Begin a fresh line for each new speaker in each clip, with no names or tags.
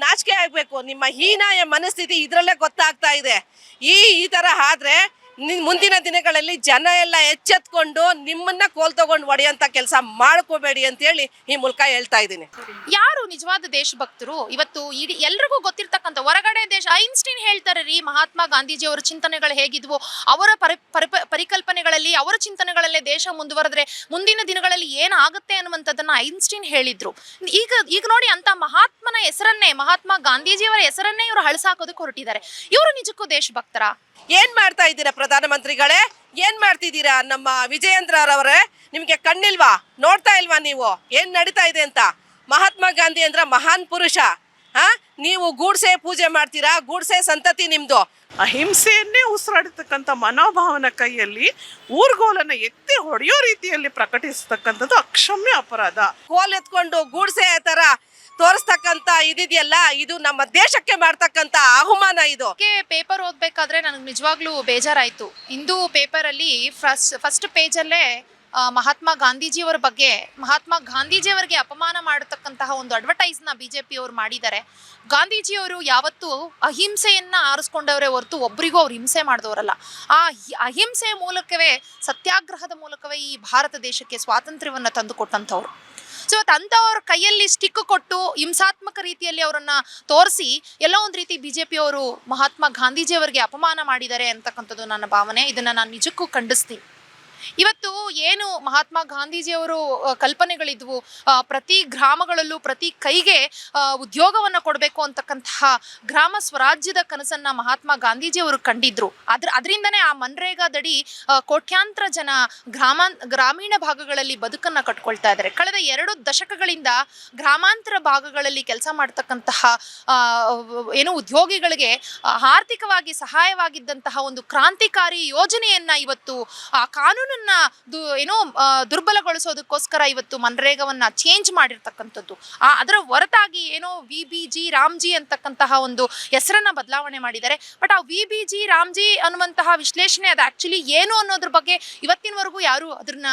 ನಾಚಿಕೆ ಆಗ್ಬೇಕು. ನಿಮ್ಮ ಹೀನಾಯ ಮನಸ್ಥಿತಿ ಇದ್ರಲ್ಲೇ ಗೊತ್ತಾಗ್ತಾ ಇದೆ. ಈ ತರ ಆದ್ರೆ ಮುಂದಿನ ದಿನಗಳಲ್ಲಿ ಜನ ಎಲ್ಲ ಎಚ್ಚೆತ್ಕೊಂಡು ನಿಮ್ಮನ್ನ ಕೋಲ್ ತಗೊಂಡು ಹೊಡೆಯಂತ ಕೆಲಸ ಮಾಡ್ಕೋಬೇಡಿ ಅಂತ ಹೇಳಿ ಈ ಮೂಲಕ ಹೇಳ್ತಾ ಇದ್ದೀನಿ.
ಯಾರು ನಿಜವಾದ ದೇಶಭಕ್ತರು? ಇವತ್ತು ಇಡೀ ಎಲ್ರಿಗೂ ಗೊತ್ತಿರ್ತಕ್ಕಂಥ ಹೊರಗಡೆ ದೇಶ ಐನ್ಸ್ಟೀನ್ ಹೇಳ್ತಾರೆ ರೀ, ಮಹಾತ್ಮ ಗಾಂಧೀಜಿ ಅವರ ಚಿಂತನೆಗಳು ಹೇಗಿದ್ವು, ಅವರ ಪರಿಕಲ್ಪನೆಗಳಲ್ಲಿ ಅವರ ಚಿಂತನೆಗಳಲ್ಲೇ ದೇಶ ಮುಂದುವರೆದ್ರೆ ಮುಂದಿನ ದಿನಗಳಲ್ಲಿ ಏನಾಗುತ್ತೆ ಅನ್ನುವಂಥದ್ದನ್ನ ಐನ್ಸ್ಟೀನ್ ಹೇಳಿದ್ರು. ಈಗ ನೋಡಿ ಅಂತ ಮಹಾತ್ಮನ ಹೆಸರನ್ನೇ, ಮಹಾತ್ಮ ಗಾಂಧೀಜಿಯವರ ಹೆಸರನ್ನೇ ಇವರು ಹಳಸಾಕೋದಕ್ಕೆ ಹೊರಟಿದ್ದಾರೆ. ಇವರು ನಿಜಕ್ಕೂ ದೇಶಭಕ್ತರ?
ಏನ್ ಮಾಡ್ತಾ ಇದ್ದೀರಾ ಪ್ರಧಾನಮಂತ್ರಿಗಳೇ? ಏನ್ ಮಾಡ್ತಿದ್ದೀರಾ? ನಮ್ಮ ವಿಜಯೇಂದ್ರ ಅವರೇ, ನಿಮ್ಗೆ ಕಣ್ಣಿಲ್ವಾ? ನೋಡ್ತಾ ಇಲ್ವಾ ನೀವು ಏನ್ ನಡೀತಾ ಇದೆ ಅಂತ? ಮಹಾತ್ಮ ಗಾಂಧಿ ಅಂದ್ರ ಮಹಾನ್ ಪುರುಷ. ನೀವು ಗೂಡ್ಸೆ ಪೂಜೆ ಮಾಡ್ತೀರಾ, ಗೂಡ್ಸೆ ಸಂತತಿ ನಿಮ್ದು.
ಅಹಿಂಸೆಯನ್ನೇ ಉಸಿರಾಡಿರ್ತಕ್ಕಂಥ ಮನೋಭಾವನ ಕೈಯಲ್ಲಿ ಊರ್ಗೋಲನ್ನ ಎತ್ತಿ ಹೊಡೆಯೋ ರೀತಿಯಲ್ಲಿ ಪ್ರಕಟಿಸ್ತಕ್ಕಂಥದ್ದು ಅಕ್ಷಮ್ಯ ಅಪರಾಧ.
ಕೋಲ್ ಎತ್ಕೊಂಡು ಗೂಡ್ಸೆ ತರ ತೋರಿಸ್ತಕ್ಕಂತ ಇದಿದೆಯಲ್ಲ, ಇದು ನಮ್ಮ ದೇಶಕ್ಕೆ ಮಾಡ್ತಕ್ಕಂತ ಅವಮಾನ. ಇದು
ಪೇಪರ್ ಓದ್ಬೇಕಾದ್ರೆ ನನಗೆ ನಿಜವಾಗ್ಲೂ ಬೇಜಾರಾಯ್ತು. ಹಿಂದೂ ಪೇಪರ್ ಅಲ್ಲಿ ಫಸ್ಟ್ ಪೇಜಲ್ಲೇ ಮಹಾತ್ಮ ಗಾಂಧೀಜಿಯವರ ಬಗ್ಗೆ, ಮಹಾತ್ಮ ಗಾಂಧೀಜಿಯವರಿಗೆ ಅಪಮಾನ ಮಾಡತಕ್ಕಂತಹ ಒಂದು ಅಡ್ವರ್ಟೈಸ್ನ ಬಿಜೆಪಿ ಅವರು ಮಾಡಿದ್ದಾರೆ. ಗಾಂಧೀಜಿಯವರು ಯಾವತ್ತೂ ಅಹಿಂಸೆಯನ್ನ ಆರಿಸ್ಕೊಂಡವರೇ ಹೊರತು ಒಬ್ಬರಿಗೂ ಅವ್ರು ಹಿಂಸೆ ಮಾಡಿದವರಲ್ಲ. ಆ ಅಹಿಂಸೆಯ ಮೂಲಕವೇ, ಸತ್ಯಾಗ್ರಹದ ಮೂಲಕವೇ ಈ ಭಾರತ ದೇಶಕ್ಕೆ ಸ್ವಾತಂತ್ರ್ಯವನ್ನು ತಂದು ಕೊಟ್ಟಂಥವ್ರು. ಸೊ ಅಂಥವ್ರ ಕೈಯಲ್ಲಿ ಸ್ಟಿಕ್ ಕೊಟ್ಟು ಹಿಂಸಾತ್ಮಕ ರೀತಿಯಲ್ಲಿ ಅವರನ್ನ ತೋರಿಸಿ ಎಲ್ಲೋ ಒಂದು ರೀತಿ ಬಿಜೆಪಿ ಅವರು ಮಹಾತ್ಮ ಗಾಂಧೀಜಿಯವರಿಗೆ ಅಪಮಾನ ಮಾಡಿದ್ದಾರೆ ಅಂತಕ್ಕಂಥದ್ದು ನನ್ನ ಭಾವನೆ. ಇದನ್ನ ನಾನು ನಿಜಕ್ಕೂ ಖಂಡಿಸ್ತೀನಿ. ಇವತ್ತು ಏನು ಮಹಾತ್ಮ ಗಾಂಧೀಜಿಯವರು ಕಲ್ಪನೆಗಳಿದ್ವು, ಪ್ರತಿ ಗ್ರಾಮಗಳಲ್ಲೂ ಪ್ರತಿ ಕೈಗೆ ಉದ್ಯೋಗವನ್ನು ಕೊಡಬೇಕು ಅಂತಕ್ಕಂತಹ ಗ್ರಾಮ ಸ್ವರಾಜ್ಯದ ಕನಸನ್ನ ಮಹಾತ್ಮ ಗಾಂಧೀಜಿಯವರು ಕಂಡಿದ್ರು. ಅದರಿಂದನೇ ಆ ಮನ್ರೇಗಾದಡಿ ಕೋಟ್ಯಾಂತರ ಜನ ಗ್ರಾಮೀಣ ಭಾಗಗಳಲ್ಲಿ ಬದುಕನ್ನ ಕಟ್ಕೊಳ್ತಾ ಇದ್ದಾರೆ. ಕಳೆದ 2 ದಶಕಗಳಿಂದ ಗ್ರಾಮಾಂತರ ಭಾಗಗಳಲ್ಲಿ ಕೆಲಸ ಮಾಡ್ತಕ್ಕಂತಹ ಏನು ಉದ್ಯೋಗಿಗಳಿಗೆ ಆರ್ಥಿಕವಾಗಿ ಸಹಾಯವಾಗಿದ್ದಂತಹ ಒಂದು ಕ್ರಾಂತಿಕಾರಿ ಯೋಜನೆಯನ್ನ ಇವತ್ತು ಆ ಕಾನೂನು ದುರ್ಬಲಗೊಳಿಸೋದಕ್ಕೋಸ್ಕರ ಇವತ್ತು ಮನ್ರೇಗಾವನ್ನ ಚೇಂಜ್ ಮಾಡಿರ್ತಕ್ಕಂಥದ್ದು. ಅದರ ಹೊರತಾಗಿ ಏನೋ VBG ರಾಮ್ಜಿ ಅಂತಕ್ಕಂತಹ ಒಂದು ಹೆಸರನ್ನ ಬದಲಾವಣೆ ಮಾಡಿದ್ದಾರೆ. ಬಟ್ ಆ VBG ರಾಮ್ಜಿ ಅನ್ನುವಂತಹ ವಿಶ್ಲೇಷಣೆ ಅದು ಆಕ್ಚುಲಿ ಏನು ಅನ್ನೋದ್ರ ಬಗ್ಗೆ ಇವತ್ತಿನವರೆಗೂ ಯಾರು ಅದನ್ನ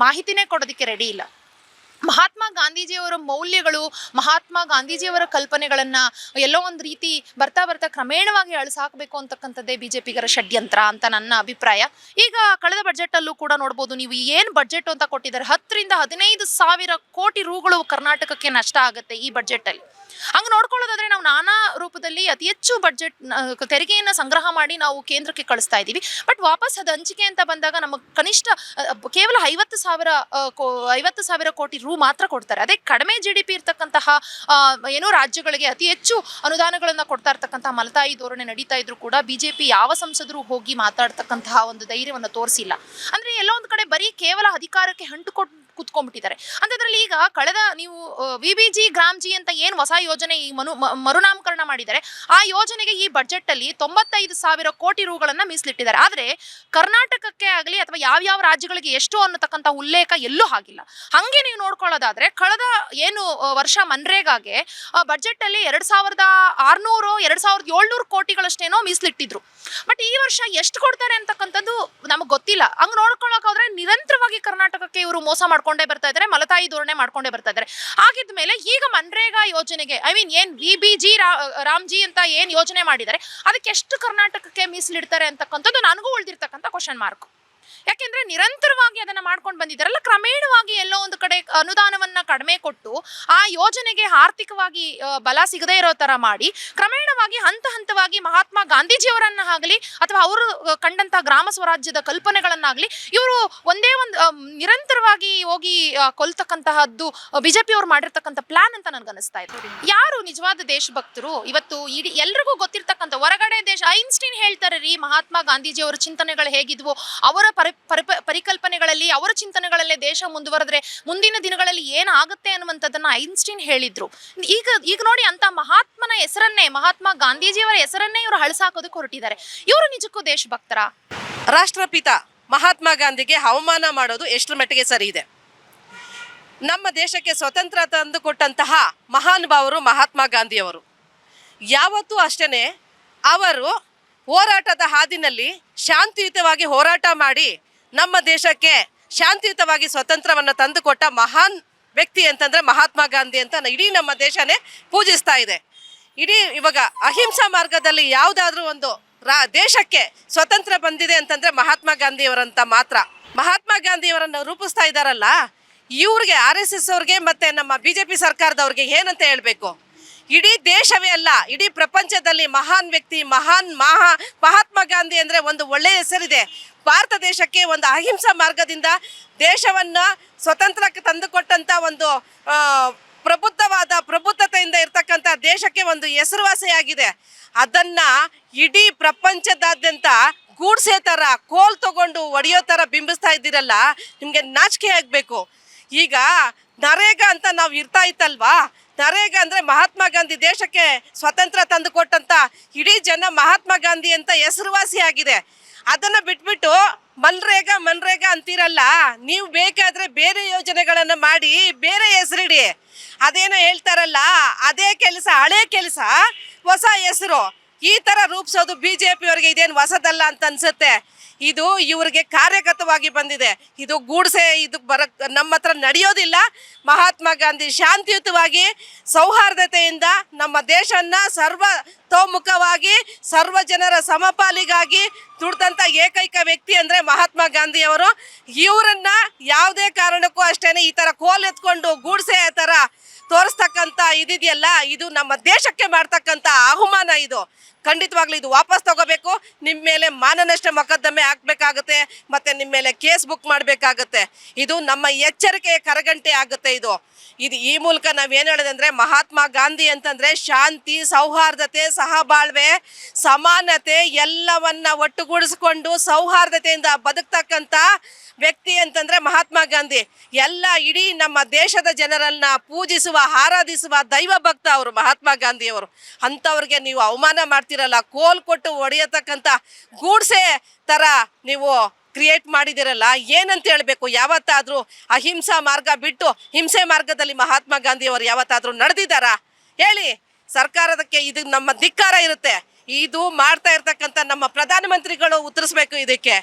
ಮಾಹಿತಿನೇ ಕೊಡೋದಕ್ಕೆ ರೆಡಿ ಇಲ್ಲ. ಮಹಾತ್ಮ ಗಾಂಧೀಜಿಯವರ ಮೌಲ್ಯಗಳು, ಮಹಾತ್ಮ ಗಾಂಧೀಜಿಯವರ ಕಲ್ಪನೆಗಳನ್ನ ಎಲ್ಲೋ ಒಂದು ರೀತಿ ಬರ್ತಾ ಕ್ರಮೇಣವಾಗಿ ಅಳಿಸಾಕಬೇಕು ಅಂತಕ್ಕಂಥದ್ದೇ ಬಿಜೆಪಿಗರ ಷಡ್ಯಂತ್ರ ಅಂತ ನನ್ನ ಅಭಿಪ್ರಾಯ. ಈಗ ಕಳೆದ ಬಜೆಟ್ ಅಲ್ಲೂ ಕೂಡ ನೋಡ್ಬೋದು ನೀವು, ಏನು ಬಜೆಟ್ ಅಂತ ಕೊಟ್ಟಿದ್ದಾರೆ. 10 ರಿಂದ 15 ಸಾವಿರ ಕೋಟಿ ರೂಗಳು ಕರ್ನಾಟಕಕ್ಕೆ ನಷ್ಟ ಆಗುತ್ತೆ ಈ ಬಜೆಟ್ ಅಲ್ಲಿ. ಹಂಗೆ ನೋಡ್ಕೊಳ್ಳೋದಾದ್ರೆ ನಾವು ನಾನಾ ರೂಪದಲ್ಲಿ ಅತಿ ಹೆಚ್ಚು ಬಜೆಟ್ ತೆರಿಗೆಯನ್ನು ಸಂಗ್ರಹ ಮಾಡಿ ನಾವು ಕೇಂದ್ರಕ್ಕೆ ಕಳಿಸ್ತಾ ಇದ್ದೀವಿ. ಬಟ್ ವಾಪಸ್ ಅದು ಹಂಚಿಕೆ ಅಂತ ಬಂದಾಗ ನಮಗೆ ಕನಿಷ್ಠ ಕೇವಲ 50 ಸಾವಿರ ಕೋಟಿ ರೂ ಮಾತ್ರ ಕೊಡ್ತಾರೆ. ಅದೇ ಕಡಿಮೆ GDP ಇರ್ತಕ್ಕಂತಹ ಏನೋ ರಾಜ್ಯಗಳಿಗೆ ಅತಿ ಹೆಚ್ಚು ಅನುದಾನಗಳನ್ನ ಕೊಡ್ತಾ ಇರ್ತಕ್ಕಂತಹ ಮಲತಾಯಿ ಧೋರಣೆ ನಡೀತಾ ಇದ್ರು ಕೂಡ ಬಿಜೆಪಿ ಯಾವ ಸಂಸದರು ಹೋಗಿ ಮಾತಾಡ್ತಕ್ಕಂತಹ ಒಂದು ಧೈರ್ಯವನ್ನು ತೋರಿಸಿಲ್ಲ. ಅಂದ್ರೆ ಎಲ್ಲೋ ಒಂದು ಕಡೆ ಬರೀ ಕೇವಲ ಅಧಿಕಾರಕ್ಕೆ ಕುತ್ಕೊಂಡ್ಬಿಟ್ಟಿದ್ದಾರೆ. ಅಂತದ್ರಲ್ಲಿ ಈಗ ಕಳೆದ ನೀವು VBG ಗ್ರಾಮ್ಜಿ ಅಂತ ಏನು ಹೊಸ ಯೋಜನೆ ಈ ಮರುನಾಮಕರಣ ಮಾಡಿದ್ದಾರೆ, ಆ ಯೋಜನೆಗೆ ಈ ಬಜೆಟ್ ಅಲ್ಲಿ 95 ಸಾವಿರ ಕೋಟಿ ರೂಗಳನ್ನ ಮೀಸಲಿಟ್ಟಿದ್ದಾರೆ. ಆದ್ರೆ ಕರ್ನಾಟಕಕ್ಕೆ ಆಗಲಿ ಅಥವಾ ಯಾವ ರಾಜ್ಯಗಳಿಗೆ ಎಷ್ಟು ಅನ್ನತಕ್ಕಂಥ ಉಲ್ಲೇಖ ಎಲ್ಲೂ ಆಗಿಲ್ಲ. ಹಂಗೆ ನೀವು ನೋಡ್ಕೊಳ್ಳೋದಾದ್ರೆ ಕಳೆದ ಏನು ವರ್ಷ ಮನ್ರೇಗಾಗೆ ಬಜೆಟ್ ಅಲ್ಲಿ 2600 2700 ಕೋಟಿಗಳಷ್ಟೇನೋ ಮೀಸಲಿಟ್ಟಿದ್ರು. ಬಟ್ ಈ ವರ್ಷ ಎಷ್ಟು ಕೊಡ್ತಾರೆ ಅಂತಕ್ಕಂಥದ್ದು ನಮಗೆ ಗೊತ್ತಿಲ್ಲ. ಹಂಗ್ ನೋಡ್ಕೊಳಕ್ ಹೋದ್ರೆ ನಿರಂತರವಾಗಿ ಕರ್ನಾಟಕಕ್ಕೆ ಇವರು ಮೋಸ ಮಾಡ್ಕೊಂಡೇ ಬರ್ತಾ ಇದ್ದಾರೆ, ಮಲತಾಯಿ ಧೋರಣೆ ಮಾಡ್ಕೊಂಡೇ ಬರ್ತಾ ಇದ್ದಾರೆ. ಆಗಿದ್ಮೇಲೆ ಈಗ ಮನ್ರೇಗಾ ಯೋಜನೆಗೆ ಏನ್ VBG ರಾಮ್ಜಿ ಅಂತ ಏನ್ ಯೋಜನೆ ಮಾಡಿದ್ದಾರೆ ಅದಕ್ಕೆ ಎಷ್ಟು ಕರ್ನಾಟಕಕ್ಕೆ ಮೀಸಲಿಡ್ತಾರೆ ಅಂತಕ್ಕಂಥದ್ದು ನನಗೂ ಉಳಿದಿರ್ತಕ್ಕಂಥ ಕ್ವಶನ್ ಮಾರ್ಕ್. ಯಾಕೆಂದ್ರೆ ನಿರಂತರವಾಗಿ ಅದನ್ನ ಮಾಡ್ಕೊಂಡು ಬಂದಿದ್ದಾರಲ್ಲ, ಕ್ರಮೇಣವಾಗಿ ಎಲ್ಲೋ ಒಂದು ಕಡೆ ಅನುದಾನವನ್ನ ಕಡಿಮೆ ಕೊಟ್ಟು ಆ ಯೋಜನೆಗೆ ಆರ್ಥಿಕವಾಗಿ ಬಲ ಸಿಗದೇ ಇರೋ ತರ ಮಾಡಿ ಕ್ರಮೇಣವಾಗಿ ಹಂತವಾಗಿ ಮಹಾತ್ಮ ಗಾಂಧೀಜಿಯವರನ್ನ ಆಗಲಿ ಅಥವಾ ಅವರು ಕಂಡಂತ ಗ್ರಾಮ ಸ್ವರಾಜ್ಯದ ಕಲ್ಪನೆಗಳನ್ನಾಗ್ಲಿ ಇವರು ಒಂದೇ ಒಂದು ನಿರಂತರವಾಗಿ ಹೋಗಿ ಕೊಲ್ತಕ್ಕಂತಹದ್ದು ಬಿಜೆಪಿ ಅವರು ಮಾಡಿರ್ತಕ್ಕಂಥ ಪ್ಲಾನ್ ಅಂತ ನನ್ಗೆ ಅನಿಸ್ತಾ ಇದೆ. ಯಾರು ನಿಜವಾದ ದೇಶಭಕ್ತರು? ಇವತ್ತು ಇಡೀ ಎಲ್ರಿಗೂ ಗೊತ್ತಿರ್ತಕ್ಕಂಥ ಹೊರಗಡೆ ದೇಶ ಐನ್ಸ್ಟೀನ್ ಹೇಳ್ತಾರೆ ರೀ, ಮಹಾತ್ಮ ಗಾಂಧೀಜಿಯವರ ಚಿಂತನೆಗಳು ಹೇಗಿದ್ವು, ಅವರ ಪರಿಕಲ್ಪನೆಗಳಲ್ಲಿ ಅವರ ಚಿಂತನೆಗಳಲ್ಲೇ ದೇಶ ಮುಂದುವರೆದ್ರೆ ಮುಂದಿನ ದಿನಗಳಲ್ಲಿ ಏನಾಗುತ್ತೆ ಅನ್ನುವಂಥದ್ದನ್ನ ಐನ್ಸ್ಟೀನ್ ಹೇಳಿದ್ರು. ಈಗ ನೋಡಿ ಅಂತ ಮಹಾತ್ಮನ ಹೆಸರನ್ನೇ, ಮಹಾತ್ಮ ಗಾಂಧೀಜಿಯವರ ಹೆಸರನ್ನೇ ಇವರು ಹಳಸಾಕೋದಕ್ಕೆ ಹೊರಟಿದ್ದಾರೆ. ಇವರು ನಿಜಕ್ಕೂ ದೇಶಭಕ್ತರ?
ರಾಷ್ಟ್ರಪಿತ ಮಹಾತ್ಮ ಗಾಂಧಿಗೆ ಅವಮಾನ ಮಾಡೋದು ಎಷ್ಟರ ಮಟ್ಟಿಗೆ ಸರಿ ಇದೆ? ನಮ್ಮ ದೇಶಕ್ಕೆ ಸ್ವತಂತ್ರ ತಂದು ಕೊಟ್ಟಂತಹ ಮಹಾನುಭಾವರು ಮಹಾತ್ಮ ಗಾಂಧಿಯವರು. ಯಾವತ್ತೂ ಅಷ್ಟೇ ಅವರು ಹೋರಾಟದ ಹಾದಿನಲ್ಲಿ ಶಾಂತಿಯುತವಾಗಿ ಹೋರಾಟ ಮಾಡಿ ನಮ್ಮ ದೇಶಕ್ಕೆ ಶಾಂತಿಯುತವಾಗಿ ಸ್ವತಂತ್ರವನ್ನು ತಂದುಕೊಟ್ಟ ಮಹಾನ್ ವ್ಯಕ್ತಿ ಅಂತಂದ್ರೆ ಮಹಾತ್ಮ ಗಾಂಧಿ ಅಂತ ಇಡೀ ನಮ್ಮ ದೇಶನೇ ಪೂಜಿಸ್ತಾ ಇದೆ. ಇಡೀ ಇವಾಗ ಅಹಿಂಸಾ ಮಾರ್ಗದಲ್ಲಿ ಯಾವುದಾದ್ರೂ ಒಂದು ದೇಶಕ್ಕೆ ಸ್ವತಂತ್ರ ಬಂದಿದೆ ಅಂತಂದ್ರೆ ಮಹಾತ್ಮ ಗಾಂಧಿಯವರಂತ ಮಾತ್ರ. ಮಹಾತ್ಮ ಗಾಂಧಿಯವರನ್ನು ರೂಪಿಸ್ತಾ ಇದ್ದಾರಲ್ಲ, ಇವ್ರಿಗೆ RSS ಅವ್ರಿಗೆ ಮತ್ತೆ ನಮ್ಮ BJP ಸರ್ಕಾರದವ್ರಿಗೆ ಏನಂತ ಹೇಳ್ಬೇಕು? ಇಡೀ ದೇಶವೇ ಅಲ್ಲ, ಇಡೀ ಪ್ರಪಂಚದಲ್ಲಿ ಮಹಾನ್ ವ್ಯಕ್ತಿ, ಮಹಾತ್ಮ ಗಾಂಧಿ ಅಂದ್ರೆ ಒಂದು ಒಳ್ಳೆಯ ಹೆಸರಿದೆ. ಭಾರತ ದೇಶಕ್ಕೆ ಒಂದು ಅಹಿಂಸಾ ಮಾರ್ಗದಿಂದ ದೇಶವನ್ನ ಸ್ವತಂತ್ರಕ್ಕೆ ತಂದುಕೊಟ್ಟಂತ ಒಂದು ಪ್ರಬುದ್ಧತೆಯಿಂದ ಇರ್ತಕ್ಕಂಥ ದೇಶಕ್ಕೆ ಒಂದು ಹೆಸರುವಾಸಿಯಾಗಿದೆ. ಅದನ್ನ ಇಡೀ ಪ್ರಪಂಚದಾದ್ಯಂತ ಗೂಡ್ಸೆ ತರ ಕೋಲ್ ತಗೊಂಡು ಒಡೆಯೋ ತರ ಬಿಂಬಿಸ್ತಾ ಇದ್ದೀರಲ್ಲ, ನಿಮ್ಗೆ ನಾಚಿಕೆ ಆಗ್ಬೇಕು. ಈಗ ನರೇಗಾ ಅಂತ ನಾವು ಇರ್ತಾ ಇತ್ತಲ್ವಾ, ನರೇಗಾ ಅಂದ್ರೆ ಮಹಾತ್ಮ ಗಾಂಧಿ ದೇಶಕ್ಕೆ ಸ್ವತಂತ್ರ ತಂದು ಕೊಟ್ಟಂತ ಇಡೀ ಜನ ಮಹಾತ್ಮ ಗಾಂಧಿ ಅಂತ ಹೆಸರುವಾಸಿಯಾಗಿದೆ. ಅದನ್ನ ಬಿಟ್ಬಿಟ್ಟು ಮನ್ರೇಗಾ ಅಂತೀರಲ್ಲ, ನೀವು ಬೇಕಾದ್ರೆ ಬೇರೆ ಯೋಜನೆಗಳನ್ನ ಮಾಡಿ ಬೇರೆ ಹೆಸರಿಡಿ. ಅದೇನೋ ಹೇಳ್ತಾರಲ್ಲ, ಅದೇ ಕೆಲಸ, ಹಳೆ ಕೆಲಸ, ಹೊಸ ಹೆಸರು, ಈ ತರ ರೂಪಿಸೋದು BJP ಅವರಿಗೆ ಇದೇನು ಹೊಸದಲ್ಲ ಅಂತ ಅನ್ಸುತ್ತೆ. ಇದು ಇವ್ರಿಗೆ ಕಾರ್ಯಗತವಾಗಿ ಬಂದಿದೆ. ಇದು ಗೂಡ್ಸೆ, ಇದು ನಮ್ಮ ಹತ್ರ ನಡೆಯೋದಿಲ್ಲ. ಮಹಾತ್ಮ ಗಾಂಧಿ ಶಾಂತಿಯುತವಾಗಿ ಸೌಹಾರ್ದತೆಯಿಂದ ನಮ್ಮ ದೇಶನ್ನ ಸರ್ವತೋಮುಖವಾಗಿ ಸರ್ವ ಜನರ ಸಮಪಾಲಿಗಾಗಿ ದುಡ್ದಂಥ ಏಕೈಕ ವ್ಯಕ್ತಿ ಅಂದರೆ ಮಹಾತ್ಮ ಗಾಂಧಿಯವರು. ಇವರನ್ನ ಯಾವುದೇ ಕಾರಣಕ್ಕೂ ಅಷ್ಟೇನೆ ಈ ಥರ ಕೋಲ್ ಎತ್ಕೊಂಡು ಗೂಡ್ಸೆ ಥರ ತೋರಿಸ್ತಕ್ಕಂಥ ಇದಿದೆಯಲ್ಲ, ಇದು ನಮ್ಮ ದೇಶಕ್ಕೆ ಮಾಡ್ತಕ್ಕಂಥ ಅವಮಾನ. ಇದು ಖಂಡಿತವಾಗ್ಲೂ ಇದು ವಾಪಸ್ ತಗೋಬೇಕು. ನಿಮ್ಮ ಮೇಲೆ ಮಾನನಷ್ಟ ಮೊಕದ್ದಮೆ ಹಾಕ್ಬೇಕಾಗುತ್ತೆ, ಮತ್ತೆ ನಿಮ್ಮ ಮೇಲೆ ಕೇಸ್ ಬುಕ್ ಮಾಡಬೇಕಾಗುತ್ತೆ. ಇದು ನಮ್ಮ ಎಚ್ಚರಿಕೆಯ ಕರಗಂಟೆ ಆಗುತ್ತೆ. ಇದು ಈ ಮೂಲಕ ನಾವೇನು ಹೇಳೋದು ಅಂದರೆ, ಮಹಾತ್ಮ ಗಾಂಧಿ ಅಂತಂದರೆ ಶಾಂತಿ, ಸೌಹಾರ್ದತೆ, ಸಹಬಾಳ್ವೆ, ಸಮಾನತೆ ಎಲ್ಲವನ್ನ ಒಟ್ಟುಗೂಡಿಸ್ಕೊಂಡು ಸೌಹಾರ್ದತೆಯಿಂದ ಬದುಕ್ತಕ್ಕಂಥ ವ್ಯಕ್ತಿ ಅಂತಂದರೆ ಮಹಾತ್ಮ ಗಾಂಧಿ. ಇಡೀ ನಮ್ಮ ದೇಶದ ಜನರನ್ನ ಪೂಜಿಸುವ, ಆರಾಧಿಸುವ ದೈವ ಭಕ್ತ ಅವರು ಮಹಾತ್ಮ ಗಾಂಧಿಯವರು. ಅಂಥವ್ರಿಗೆ ನೀವು ಅವಮಾನ ಮಾಡ್ತಿರಲ್ಲ, ಕೋಲ್ ಕೊಟ್ಟು ಹೊಡೆಯತಕ್ಕಂಥ ಗೂಡ್ಸೆ ಥರ ನೀವು ಕ್ರಿಯೇಟ್ ಮಾಡಿದಿರಲ್ಲ, ಏನಂತ ಹೇಳಬೇಕು? ಯಾವತ್ತಾದರೂ ಅಹಿಂಸಾ ಮಾರ್ಗ ಬಿಟ್ಟು ಹಿಂಸೆ ಮಾರ್ಗದಲ್ಲಿ ಮಹಾತ್ಮ ಗಾಂಧಿಯವರು ಯಾವತ್ತಾದರೂ ನಡೆದಿದ್ದಾರಾ ಹೇಳಿ? ಸರ್ಕಾರದಕ್ಕೆ ಇದು ನಮ್ಮ ಧಿಕ್ಕಾರ ಇರುತ್ತೆ. ಇದು ಮಾಡ್ತಾ ಇರ್ತಕ್ಕಂಥ ನಮ್ಮ ಪ್ರಧಾನಮಂತ್ರಿಗಳು ಉತ್ತರಿಸ್ಬೇಕು. ಇದಕ್ಕೆ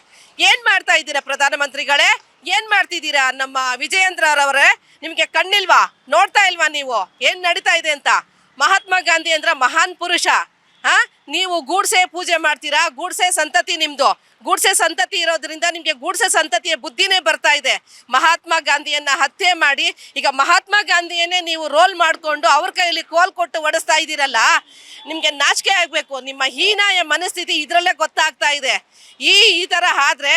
ಏನು ಮಾಡ್ತಾ ಇದ್ದೀರಾ ಪ್ರಧಾನಮಂತ್ರಿಗಳೇ? ಏನು ಮಾಡ್ತಿದ್ದೀರಾ? ನಮ್ಮ ವಿಜಯೇಂದ್ರರವರೇ, ನಿಮಗೆ ಕಣ್ಣಿಲ್ವಾ? ನೋಡ್ತಾ ಇಲ್ವಾ ನೀವು ಏನು ನಡೀತಾ ಇದೆ ಅಂತ? ಮಹಾತ್ಮ ಗಾಂಧಿ ಅಂದ್ರೆ ಮಹಾನ್ ಪುರುಷ. ನೀವು ಗೂಡ್ಸೆ ಪೂಜೆ ಮಾಡ್ತೀರಾ, ಗೂಡ್ಸೆ ಸಂತತಿ ನಿಮ್ದು. ಗೂಡ್ಸೆ ಸಂತತಿ ಇರೋದ್ರಿಂದ ನಿಮಗೆ ಗೂಡ್ಸೆ ಸಂತತಿಯ ಬುದ್ಧಿನೇ ಬರ್ತಾ ಇದೆ. ಮಹಾತ್ಮ ಗಾಂಧಿಯನ್ನ ಹತ್ಯೆ ಮಾಡಿ ಈಗ ಮಹಾತ್ಮ ಗಾಂಧಿಯನ್ನೇ ನೀವು ರೋಲ್ ಮಾಡಿಕೊಂಡು ಅವ್ರ ಕೈಯಲ್ಲಿ ಕೋಲ್ ಕೊಟ್ಟು ಒಡಿಸ್ತಾ ಇದ್ದೀರಲ್ಲ, ನಿಮಗೆ ನಾಚಿಕೆ ಆಗಬೇಕು. ನಿಮ್ಮ ಹೀನಾಯ ಮನಸ್ಥಿತಿ ಇದರಲ್ಲೇ ಗೊತ್ತಾಗ್ತಾ ಇದೆ. ಈ ಥರ ಆದ್ರೆ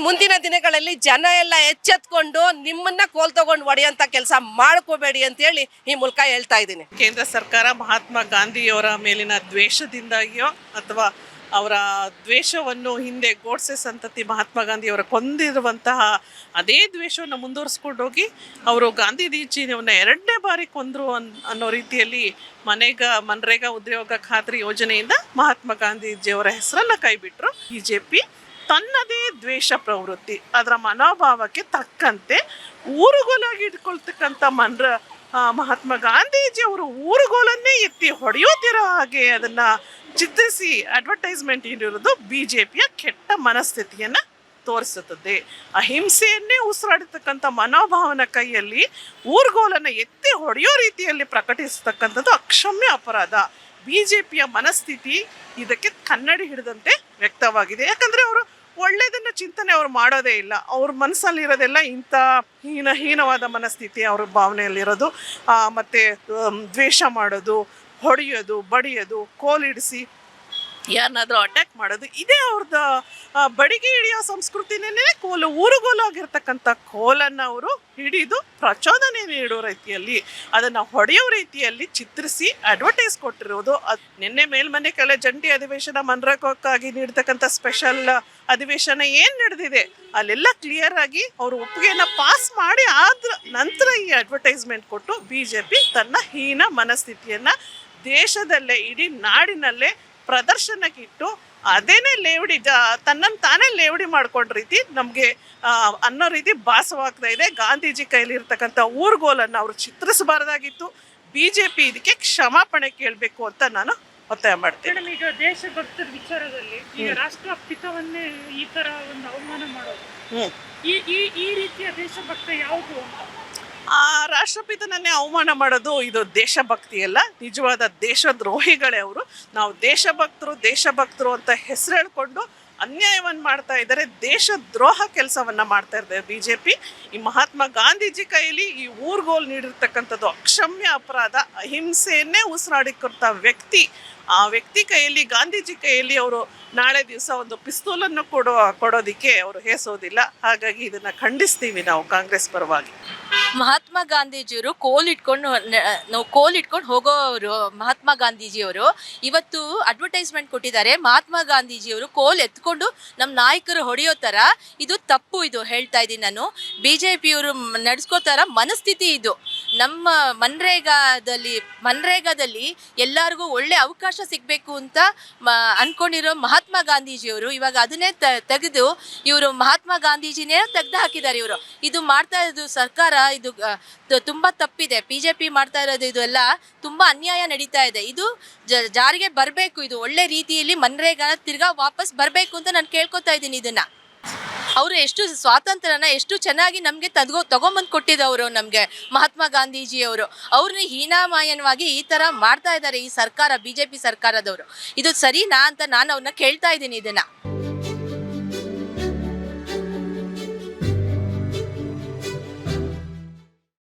ಮುಂದಿನ ದಿನಗಳಲ್ಲಿ ಜನ ಎಲ್ಲ ಎಚ್ಚೆತ್ಕೊಂಡು ನಿಮ್ಮನ್ನ ಕೋಲ್ ತಗೊಂಡು ಒಡೆಯಂತ ಕೆಲಸ ಮಾಡ್ಕೋಬೇಡಿ ಅಂತೇಳಿ ಈ ಮೂಲಕ ಹೇಳ್ತಾ ಇದ್ದೀನಿ.
ಕೇಂದ್ರ ಸರ್ಕಾರ ಮಹಾತ್ಮ ಗಾಂಧಿಯವರ ಮೇಲಿನ ದ್ವೇಷದಿಂದಾಗಿಯೋ ಅಥವಾ ಅವರ ದ್ವೇಷವನ್ನು ಹಿಂದೆ ಗೋಡ್ಸೆ ಸಂತತಿ ಮಹಾತ್ಮ ಗಾಂಧಿಯವರ ಕೊಂದಿರುವಂತಹ ಅದೇ ದ್ವೇಷವನ್ನು ಮುಂದುವರಿಸ್ಕೊಂಡೋಗಿ ಅವರು ಗಾಂಧೀಜಿಯವನ್ನ 2ನೇ ಬಾರಿ ಕೊಂದರು ಅನ್ನೋ ರೀತಿಯಲ್ಲಿ ಮನ್ರೇಗಾ ಉದ್ಯೋಗ ಖಾತ್ರಿ ಯೋಜನೆಯಿಂದ ಮಹಾತ್ಮ ಗಾಂಧೀಜಿಯವರ ಹೆಸರನ್ನು ಕೈಬಿಟ್ರು. BJP ತನ್ನದೇ ದ್ವೇಷ ಪ್ರವೃತ್ತಿ, ಅದರ ಮನೋಭಾವಕ್ಕೆ ತಕ್ಕಂತೆ ಊರುಗೋಲಾಗಿ ಇಟ್ಕೊಳ್ತಕ್ಕಂಥ ಮಹಾತ್ಮ ಗಾಂಧೀಜಿ ಅವರು ಊರುಗೋಲನ್ನೇ ಎತ್ತಿ ಹೊಡೆಯೋತಿರೋ ಹಾಗೆ ಅದನ್ನ ಚಿತ್ರಿಸಿ ಅಡ್ವರ್ಟೈಸ್ಮೆಂಟ್ ಇರೋದು BJPಯ ಕೆಟ್ಟ ಮನಸ್ಥಿತಿಯನ್ನ ತೋರಿಸುತ್ತದೆ. ಅಹಿಂಸೆಯನ್ನೇ ಉಸಿರಾಡಿರ್ತಕ್ಕಂಥ ಮನೋಭಾವನ ಕೈಯಲ್ಲಿ ಊರುಗೋಲನ್ನು ಎತ್ತಿ ಹೊಡೆಯೋ ರೀತಿಯಲ್ಲಿ ಪ್ರಕಟಿಸ್ತಕ್ಕಂಥದ್ದು ಅಕ್ಷಮ್ಯ ಅಪರಾಧ. BJPಯ ಮನಸ್ಥಿತಿ ಇದಕ್ಕೆ ಕನ್ನಡಿ ಹಿಡಿದಂತೆ ವ್ಯಕ್ತವಾಗಿದೆ. ಯಾಕಂದ್ರೆ ಅವರು ಒಳ್ಳೆಯದನ್ನು ಚಿಂತನೆ ಅವ್ರು ಮಾಡೋದೇ ಇಲ್ಲ. ಅವ್ರ ಮನಸ್ಸಲ್ಲಿರೋದೆಲ್ಲ ಇಂಥ ಹೀನವಾದ ಮನಸ್ಥಿತಿ ಅವ್ರ ಭಾವನೆಯಲ್ಲಿರೋದು. ಮತ್ತು ದ್ವೇಷ ಮಾಡೋದು, ಹೊಡೆಯೋದು, ಬಡಿಯೋದು, ಕೋಲಿಡಿಸಿ ಯಾರನ್ನಾದ್ರೂ ಅಟ್ಯಾಕ್ ಮಾಡೋದು, ಇದೇ ಅವ್ರದ್ದು ಬಡಿಗೆ ಹಿಡಿಯೋ ಸಂಸ್ಕೃತಿನೇ ಊರುಗೋಲು ಆಗಿರ್ತಕ್ಕಂಥ ಕೋಲನ್ನು ಅವರು ಹಿಡಿದು ಪ್ರಚೋದನೆ ನೀಡೋ ರೀತಿಯಲ್ಲಿ ಅದನ್ನು ಹೊಡೆಯೋ ರೀತಿಯಲ್ಲಿ ಚಿತ್ರಿಸಿ ಅಡ್ವರ್ಟೈಸ್ ಕೊಟ್ಟಿರೋದು. ನಿನ್ನೆ ಮೇಲ್ಮನೆ ಕೆಲ ಜಂಟಿ ಅಧಿವೇಶನ ಮನ್ರೇಗಾಕ್ಕಾಗಿ ನೀಡ್ತಕ್ಕಂಥ ಸ್ಪೆಷಲ್ ಅಧಿವೇಶನ ಏನು ನಡೆದಿದೆ ಅಲ್ಲೆಲ್ಲ ಕ್ಲಿಯರ್ ಆಗಿ ಅವರು ಒಪ್ಪಿಗೆಯನ್ನು ಪಾಸ್ ಮಾಡಿ ಆದ್ರ ನಂತರ ಈ ಅಡ್ವರ್ಟೈಸ್ಮೆಂಟ್ ಕೊಟ್ಟು BJP ತನ್ನ ಹೀನ ಮನಸ್ಥಿತಿಯನ್ನು ದೇಶದಲ್ಲೇ ಇಡೀ ನಾಡಿನಲ್ಲೇ ಪ್ರದರ್ಶನಕ್ಕಿಟ್ಟು ಅದೇನೇ ಲೇವಡಿ ತನ್ನನ್ನು ತಾನೇ ಲೇವಡಿ ಮಾಡ್ಕೊಂಡ ರೀತಿ ನಮಗೆ ಅನ್ನೋ ರೀತಿ ಭಾಸವಾಗ್ತಾ ಇದೆ. ಗಾಂಧೀಜಿ ಕೈಲಿ ಇರ್ತಕ್ಕಂಥ ಊರುಗೋಲನ್ನು ಅವರು ಚಿತ್ರಿಸಬಾರ್ದಾಗಿತ್ತು. BJP ಇದಕ್ಕೆ ಕ್ಷಮಾಪಣೆ ಕೇಳಬೇಕು ಅಂತ ನಾನು ಒತ್ತಾಯ ಮಾಡ್ತೇನೆ.
ಈಗ ದೇಶಭಕ್ತರ ವಿಚಾರದಲ್ಲಿ ಈಗ ರಾಷ್ಟ್ರಪಿತವನ್ನೇ ಈ ತರ ಒಂದು ಅವಮಾನ ಮಾಡೋದು, ಈ ರೀತಿಯ ದೇಶಭಕ್ತ ಯಾವುದು ಅಂತ
ಆ ರಾಷ್ಟ್ರಪಿತನನ್ನೇ ಅವಮಾನ ಮಾಡೋದು ಇದು ದೇಶಭಕ್ತಿ ಅಲ್ಲ, ನಿಜವಾದ ದೇಶದ್ರೋಹಿಗಳೇ ಅವರು. ನಾವು ದೇಶಭಕ್ತರು ಅಂತ ಹೆಸರು ಹೇಳ್ಕೊಂಡು ಅನ್ಯಾಯವನ್ನು ಮಾಡ್ತಾ ಇದ್ದಾರೆ, ದೇಶದ್ರೋಹ ಕೆಲಸವನ್ನ ಮಾಡ್ತಾ ಇದ್ದಾರೆ BJP. ಈ ಮಹಾತ್ಮ ಗಾಂಧೀಜಿ ಕೈಯಲ್ಲಿ ಈ ಊರ್ಗೋಲ್ ನೀಡಿರ್ತಕ್ಕಂಥದ್ದು ಅಕ್ಷಮ್ಯ ಅಪರಾಧ. ಅಹಿಂಸೆಯನ್ನೇ ಉಸಿರಾಡಿಕೊಡ್ತ ವ್ಯಕ್ತಿ, ಆ ವ್ಯಕ್ತಿ ಕೈಯಲ್ಲಿ, ಗಾಂಧೀಜಿ ಕೈಯಲ್ಲಿ ಅವರು ನಾಳೆ ದಿವಸ ಒಂದು ಪಿಸ್ತೂಲನ್ನು ಕೊಡೋದಿಕ್ಕೆ ಅವರು ಹೇಸೋದಿಲ್ಲ. ಹಾಗಾಗಿ ಇದನ್ನ ಖಂಡಿಸ್ತೀವಿ ನಾವು ಕಾಂಗ್ರೆಸ್ ಪರವಾಗಿ.
ಮಹಾತ್ಮ ಗಾಂಧೀಜಿಯವರು ಕೋಲ್ ಇಟ್ಕೊಂಡು ಹೋಗೋರು. ಮಹಾತ್ಮ ಗಾಂಧೀಜಿಯವರು ಇವತ್ತು ಅಡ್ವರ್ಟೈಸ್ಮೆಂಟ್ ಕೊಟ್ಟಿದ್ದಾರೆ, ಮಹಾತ್ಮ ಗಾಂಧೀಜಿಯವರು ಕೋಲ್ ಎತ್ಕೊಂಡು ನಮ್ಮ ನಾಯಕರು ಹೊಡೆಯೋ ಥರ. ಇದು ತಪ್ಪು, ಇದು ಹೇಳ್ತಾ ಇದ್ದೀನಿ ನಾನು. BJPಯವರು ನಡೆಸ್ಕೋತಾರ ಮನಸ್ಥಿತಿ ಇದು. ನಮ್ಮ ಮನ್ರೇಗಾದಲ್ಲಿ ಎಲ್ಲರಿಗೂ ಒಳ್ಳೆ ಅವಕಾಶ ಸಿಗಬೇಕು ಅಂತ ಅನ್ಕೊಂಡಿರೋ ಮಹಾತ್ಮ ಗಾಂಧೀಜಿಯವರು ಇವಾಗ ಅದನ್ನೇ ತೆಗೆದು ಇವರು ಮಹಾತ್ಮ ಗಾಂಧೀಜಿನೇ ತೆಗೆದು ಹಾಕಿದ್ದಾರೆ ಇವರು. ಇದು ಮಾಡ್ತಾ ಇರೋದು ಸರ್ಕಾರ, ಇದು ತುಂಬಾ ತಪ್ಪಿದೆ. BJP ಮಾಡ್ತಾ ಇರೋದು ಇದು ಎಲ್ಲ ತುಂಬಾ ಅನ್ಯಾಯ ನಡೀತಾ ಇದೆ. ಇದು ಜಾರಿಗೆ ಬರಬೇಕು, ಇದು ಒಳ್ಳೆ ರೀತಿಯಲ್ಲಿ ಮನ್ರೇಗಾ ತಿರ್ಗಾ ವಾಪಸ್ ಬರಬೇಕು ಅಂತ ನಾನು ಕೇಳ್ಕೊತಾ ಇದ್ದೀನಿ. ಇದನ್ನ ಅವರು ಎಷ್ಟು ಸ್ವಾತಂತ್ರ್ಯನ ಎಷ್ಟು ಚೆನ್ನಾಗಿ ನಮಗೆ ತಗೊಂಬಂದು ಕೊಟ್ಟಿದ್ದವರು ನಮಗೆ ಮಹಾತ್ಮ ಗಾಂಧೀಜಿಯವರು. ಅವ್ರನ್ನ ಹೀನಾಮಾಯನವಾಗಿ ಈ ಥರ ಮಾಡ್ತಾ ಇದ್ದಾರೆ ಈ ಸರ್ಕಾರ, BJP ಸರ್ಕಾರದವರು. ಇದು ಸರಿನಾ ಅಂತ ನಾನು ಅವ್ರನ್ನ ಕೇಳ್ತಾ ಇದ್ದೀನಿ ಇದನ್ನ.